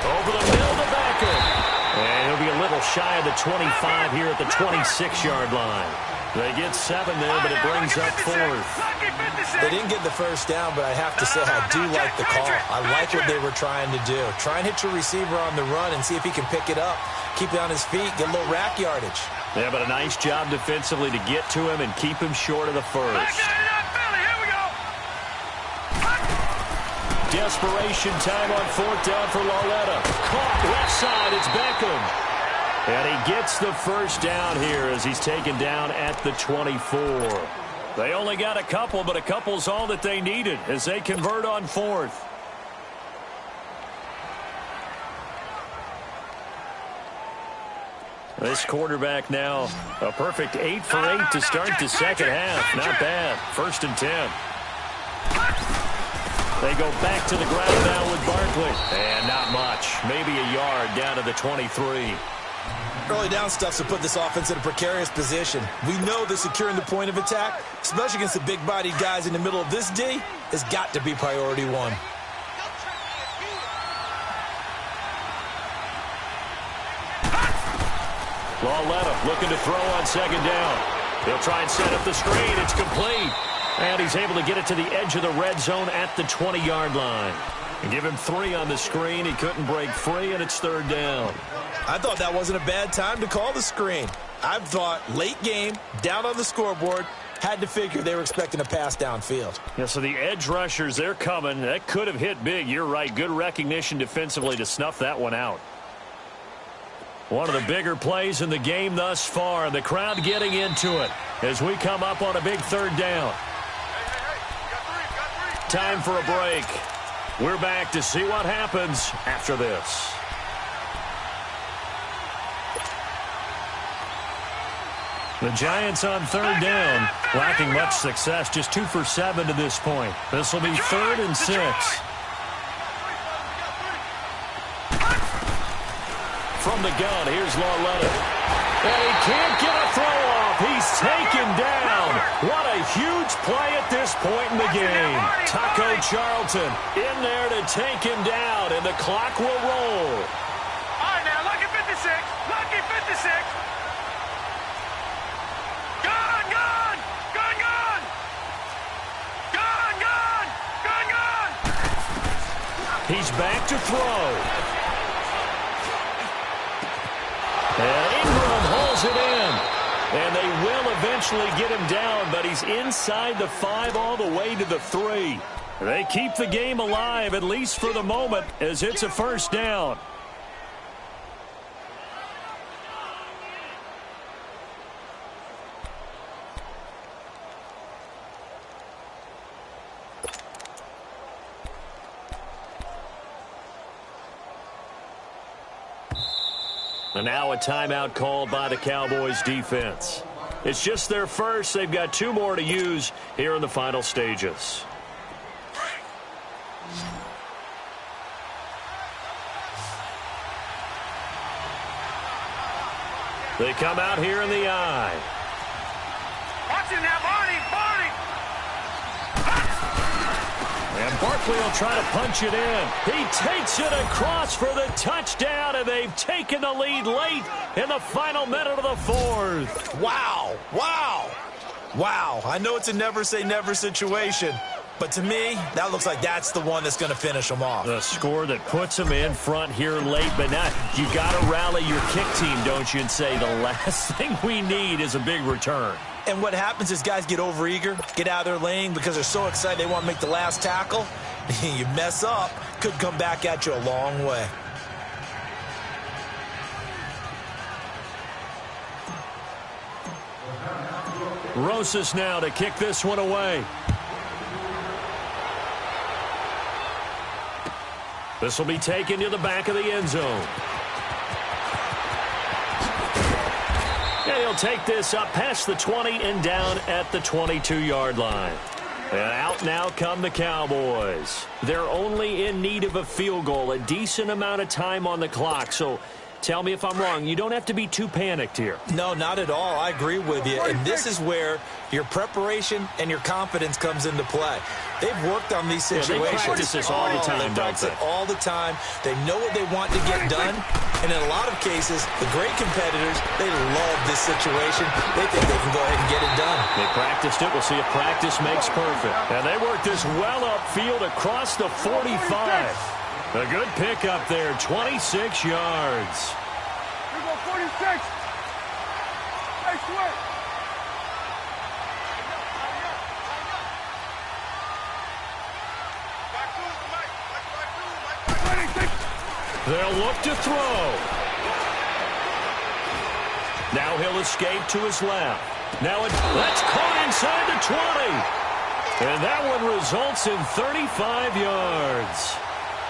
Over the middle to Becker. And he'll be a little shy of the 25 here at the 26-yard line. They get 7 there, but it brings up 4th. They didn't get the first down, but I have to say I do like the call. I like what they were trying to do. Try and hit your receiver on the run and see if he can pick it up. Keep it on his feet, get a little rack yardage. Yeah, but a nice job defensively to get to him and keep him short of the first. Desperation time on 4th down for Lauletta. Caught left side, it's Beckham. And he gets the first down here as he's taken down at the 24. They only got a couple, but a couple's all that they needed as they convert on 4th. This quarterback now a perfect 8 for 8 to start the second half. Not bad. 1st and 10. They go back to the ground now with Barkley. And not much. Maybe a yard down to the 23. Early down stuff to put this offense in a precarious position. We know that securing the point of attack, especially against the big-bodied guys in the middle of this D, has got to be priority one. Lauletta looking to throw on 2nd down. He'll try and set up the screen. It's complete. And he's able to get it to the edge of the red zone at the 20-yard line. And give him 3 on the screen. He couldn't break free, and it's 3rd down. I thought that wasn't a bad time to call the screen. I thought late game, down on the scoreboard, had to figure they were expecting a pass downfield. Yeah, so the edge rushers, they're coming. That could have hit big. You're right. Good recognition defensively to snuff that one out. One of the bigger plays in the game thus far. The crowd getting into it as we come up on a big 3rd down. Time for a break. We're back to see what happens after this. The Giants on 3rd down, lacking much success, just 2 for 7 to this point. This will be 3rd and 6. From the gun, here's Lauletta. And he can't get a throw off. He's taken down. What a huge play at this point in the game. Taco Charlton in there to take him down, and the clock will roll. All right, now, lucky 56. Lucky 56. Gone, gone. Gone, gone. He's back to throw. And Ingram hauls it in. And they will eventually get him down, but he's inside the 5 all the way to the 3. They keep the game alive, at least for the moment, as it's a first down. And now a timeout called by the Cowboys defense. It's just their first. They've got 2 more to use here in the final stages. They come out here in the eye. Watch it now, Barney! And Barkley will try to punch it in. He takes it across for the touchdown, and they've taken the lead late in the final minute of the 4th. Wow. Wow. Wow. I know it's a never-say-never situation, but to me, that looks like that's the one that's going to finish them off. The score that puts them in front here late, but now you got to rally your kick team, don't you, and say the last thing we need is a big return. And what happens is guys get overeager, get out of their lane because they're so excited they want to make the last tackle. You mess up, could come back at you a long way. Rosas now to kick this one away. This will be taken to the back of the end zone. And he'll take this up past the 20 and down at the 22-yard line. And out now come the Cowboys. They're only in need of a field goal, a decent amount of time on the clock. So tell me if I'm wrong. You don't have to be too panicked here. No, not at all. I agree with you. And this is where your preparation and your confidence comes into play. They've worked on these situations. Yeah, they practice this all the time, they practice it all the time. They know what they want to get done. And in a lot of cases, the great competitors, they love this situation. They think they can go ahead and get it done. They practiced it. We'll see if practice makes perfect. And they work this well upfield across the 45. A good pick up there, 26 yards. Here we go, 46. Nice work. They'll look to throw. Now he'll escape to his left. Now that's caught inside the 20. And that one results in 35 yards.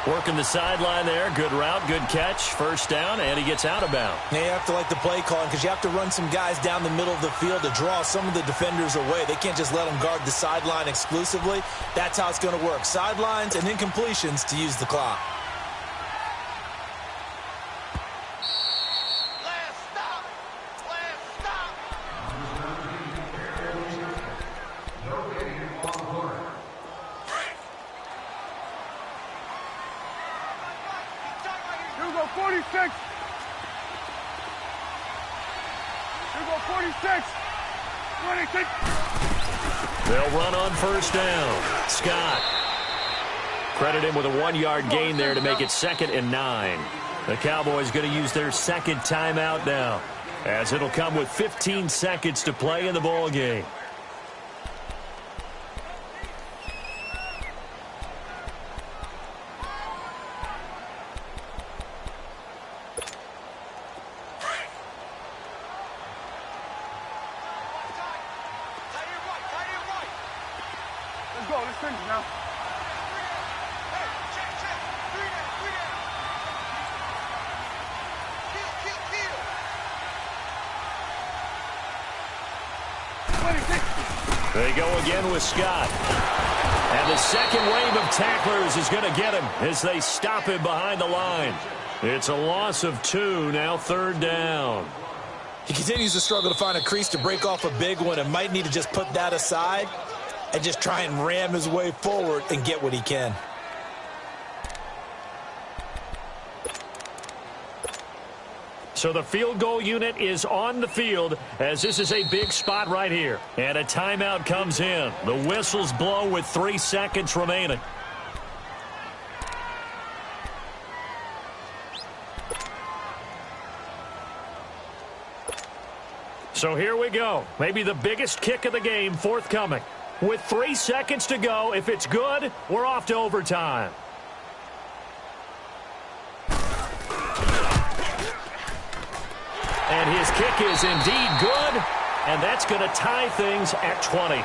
Working the sideline there. Good route, good catch. First down, and he gets out of bounds. Now you have to like the play calling because you have to run some guys down the middle of the field to draw some of the defenders away. They can't just let them guard the sideline exclusively. That's how it's going to work. Sidelines and incompletions to use the clock. Here we go, 46. Here we go, 46. 26. They'll run on first down. Scott. Credit him with a 1-yard gain there to make it 2nd and 9. The Cowboys going to use their second timeout now, as it'll come with 15 seconds to play in the ball game. Let's go, let's finish now. They go again with Scott. And the second wave of tacklers is going to get him as they stop him behind the line. It's a loss of 2, now 3rd down. He continues to struggle to find a crease to break off a big one and might need to just put that aside and just try and ram his way forward and get what he can. So the field goal unit is on the field as this is a big spot right here. And a timeout comes in. The whistles blow with 3 seconds remaining. So here we go. Maybe the biggest kick of the game forthcoming. With 3 seconds to go, if it's good, we're off to overtime. And his kick is indeed good, and that's going to tie things at 20.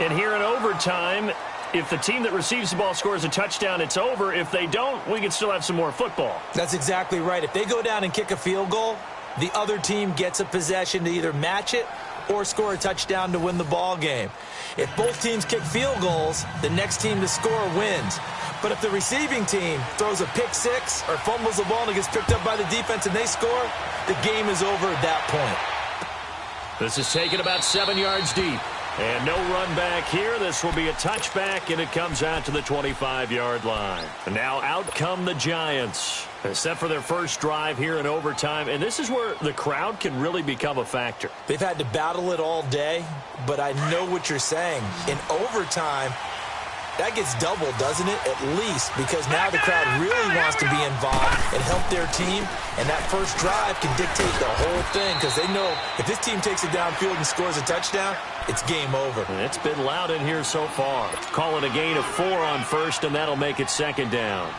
And here in overtime, if the team that receives the ball scores a touchdown, it's over. If they don't, we can still have some more football. That's exactly right. If they go down and kick a field goal, the other team gets a possession to either match it or score a touchdown to win the ball game. If both teams kick field goals, the next team to score wins. But if the receiving team throws a pick six or fumbles the ball and it gets picked up by the defense and they score, the game is over at that point. This is taken about 7 yards deep. And no run back here. This will be a touchback, and it comes out to the 25-yard line. And now out come the Giants, set for their first drive here in overtime. And this is where the crowd can really become a factor. They've had to battle it all day, but I know what you're saying. In overtime, that gets doubled, doesn't it? At least, because now the crowd really wants to be involved and help their team. And that first drive can dictate the whole thing because they know if this team takes it downfield and scores a touchdown, it's game over. And it's been loud in here so far. Call it a gain of 4 on first, and that'll make it second down.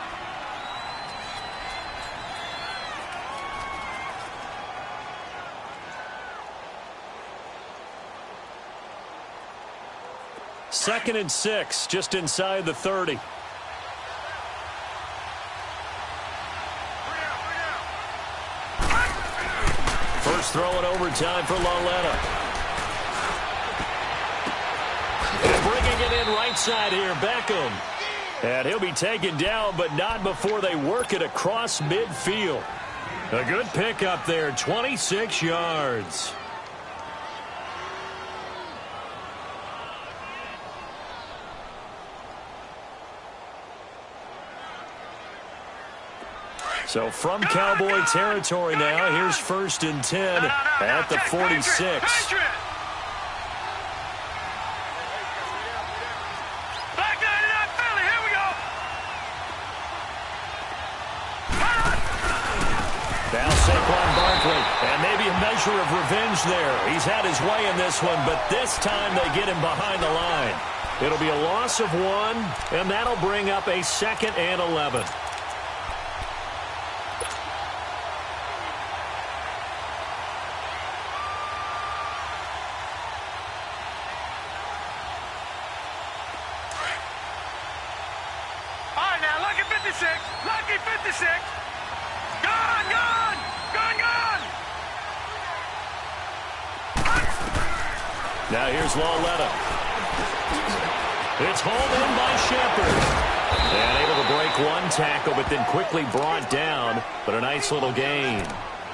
Second and 6, just inside the 30. First throw in overtime for Lauletta. And bringing it in right side here, Beckham. And he'll be taken down, but not before they work it across midfield. A good pickup there, 26 yards. So from Cowboy territory now, here's first and 10 at the 46. Now Saquon Barkley, and maybe a measure of revenge there. He's had his way in this one, but this time they get him behind the line. It'll be a loss of 1, and that'll bring up a 2nd and 11. Lucky 56. Gone. Now here's Lauletta. It's hauled in by Shepard. And able to break one tackle, but then quickly brought down. But a nice little gain.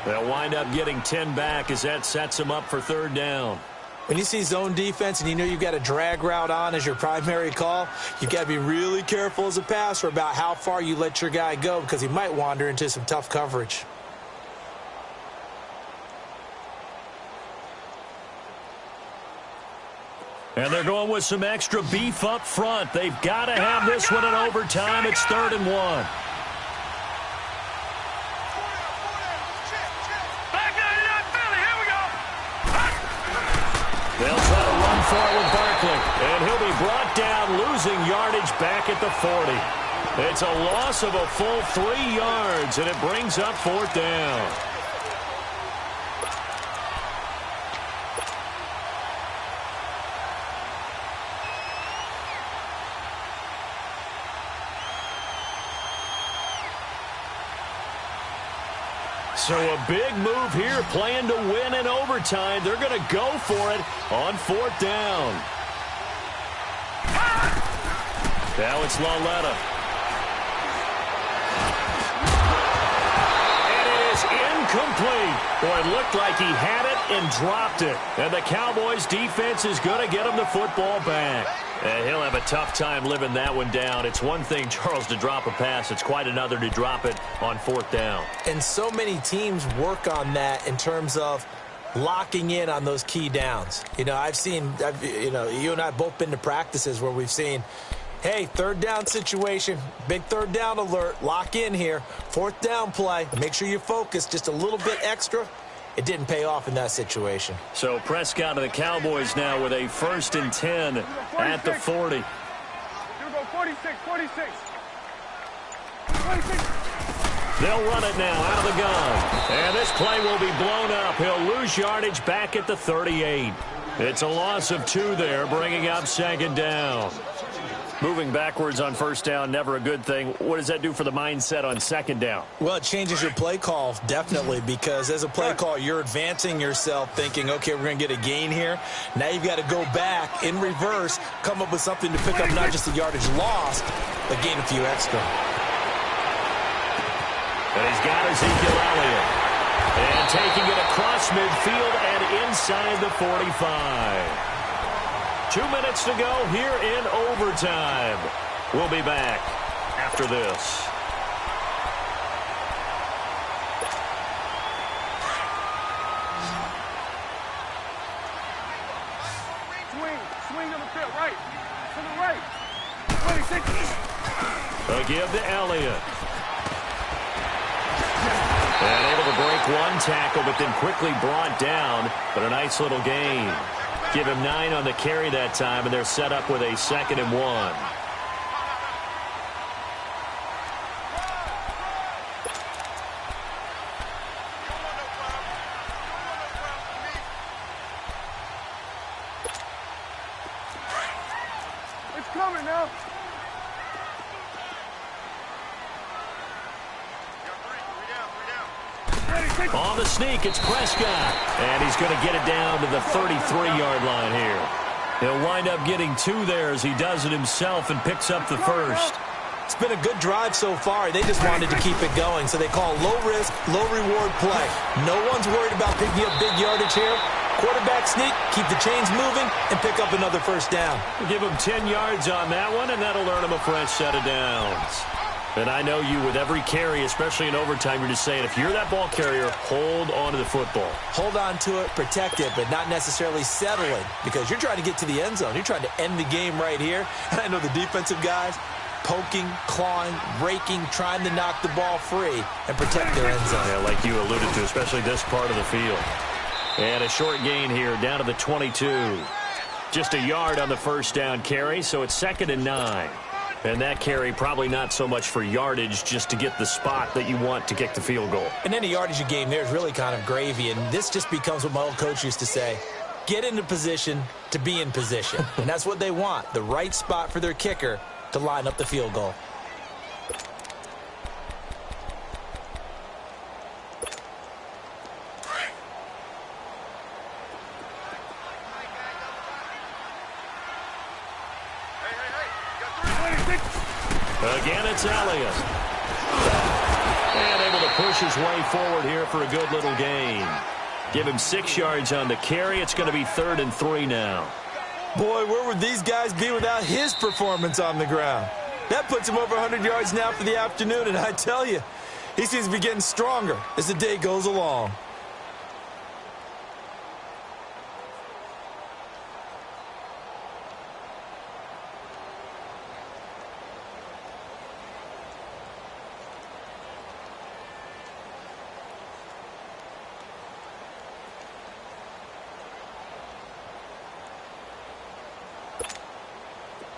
They'll wind up getting 10 back as that sets them up for third down. When you see zone defense and you know you've got a drag route on as your primary call, you've got to be really careful as a passer about how far you let your guy go because he might wander into some tough coverage. And they're going with some extra beef up front. They've got to have this one in overtime. It's 3rd and 1. They'll try to run for it with Barkley. And he'll be brought down, losing yardage back at the 40. It's a loss of a full 3 yards, and it brings up 4th down. So a big move here, playing to win in overtime. They're going to go for it on 4th down. Now it's Lauletta. And it is incomplete. Boy, it looked like he had it and dropped it. And the Cowboys defense is going to get him the football back. And he'll have a tough time living that one down. It's one thing, Charles, to drop a pass. It's quite another to drop it on 4th down. And so many teams work on that in terms of locking in on those key downs. You know, you and I have both been to practices where we've seen, hey, 3rd down situation, big 3rd down alert, lock in here, 4th down play, make sure you focus just a little bit extra, it didn't pay off in that situation. So Prescott and the Cowboys now with a 1st and 10 at the 40. Here we go, 46, 46. 46. They'll run it now out of the gun. And this play will be blown up. He'll lose yardage back at the 38. It's a loss of 2 there, bringing up 2nd down. Moving backwards on 1st down, never a good thing. What does that do for the mindset on 2nd down? Well, it changes your play call, definitely, because as a play call, you're advancing yourself thinking, okay, we're going to get a gain here. Now you've got to go back in reverse, come up with something to pick up not just the yardage lost, but gain a few extra. And he's got Ezekiel Elliott. And taking it across midfield and inside the 45. 2 minutes to go here in overtime. We'll be back after this. Swing on the field, right. To the right. 26. A give to Elliott. And able to break 1 tackle, but then quickly brought down. But a nice little gain. Give him 9 on the carry that time, and they're set up with a 2nd and 1. It's coming now. On the sneak, it's Prescott. And he's going to get it down to the 33-yard line here. He'll wind up getting 2 there as he does it himself and picks up the 1st. It's been a good drive so far. They just wanted to keep it going, so they call low-risk, low-reward play. No one's worried about picking up big yardage here. Quarterback sneak, keep the chains moving, and pick up another 1st down. Give him 10 yards on that one, and that'll earn him a fresh set of downs. And I know you, with every carry, especially in overtime, you're just saying, if you're that ball carrier, hold on to the football. Hold on to it, protect it, but not necessarily settle it, because you're trying to get to the end zone. You're trying to end the game right here. And I know the defensive guys, poking, clawing, raking, trying to knock the ball free and protect their end zone. Yeah, like you alluded to, especially this part of the field. And a short gain here, down to the 22. Just a yard on the 1st down carry, so it's 2nd and 9. And that carry probably not so much for yardage, just to get the spot that you want to kick the field goal. And any yardage you gain there is really kind of gravy, and this just becomes what my old coach used to say, get into position to be in position. And that's what they want, the right spot for their kicker to line up the field goal. Again, it's Elliott. And able to push his way forward here for a good little gain. Give him 6 yards on the carry. It's going to be 3rd and 3 now. Boy, where would these guys be without his performance on the ground? That puts him over 100 yards now for the afternoon, and I tell you, he seems to be getting stronger as the day goes along.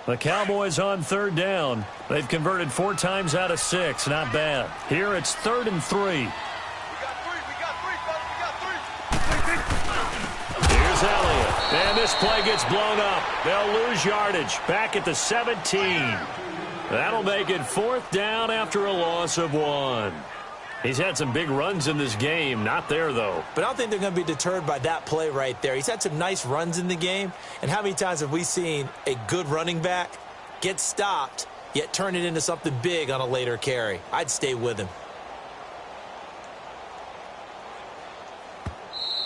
The Cowboys on 3rd down. They've converted 4 times out of 6. Not bad. Here it's 3rd and 3. We got 3, fellas, we got 3. Here's Elliott. And this play gets blown up. They'll lose yardage. Back at the 17. That'll make it 4th down after a loss of 1. He's had some big runs in this game. Not there, though. But I don't think they're going to be deterred by that play right there. He's had some nice runs in the game. And how many times have we seen a good running back get stopped, yet turn it into something big on a later carry? I'd stay with him.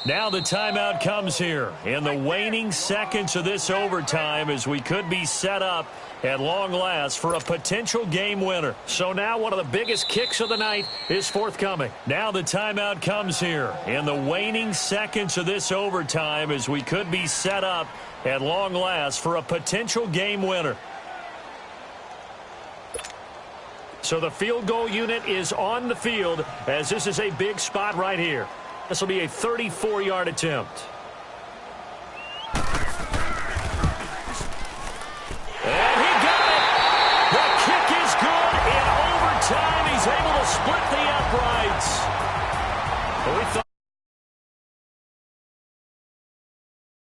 Now the timeout comes here in the waning seconds of this overtime, as we could be set up at long last for a potential game winner. So now one of the biggest kicks of the night is forthcoming. Now the timeout comes here in the waning seconds of this overtime, as we could be set up at long last for a potential game winner. So the field goal unit is on the field, as this is a big spot right here. This will be a 34-yard attempt. And he got it. The kick is good. In overtime, he's able to split the uprights. We thought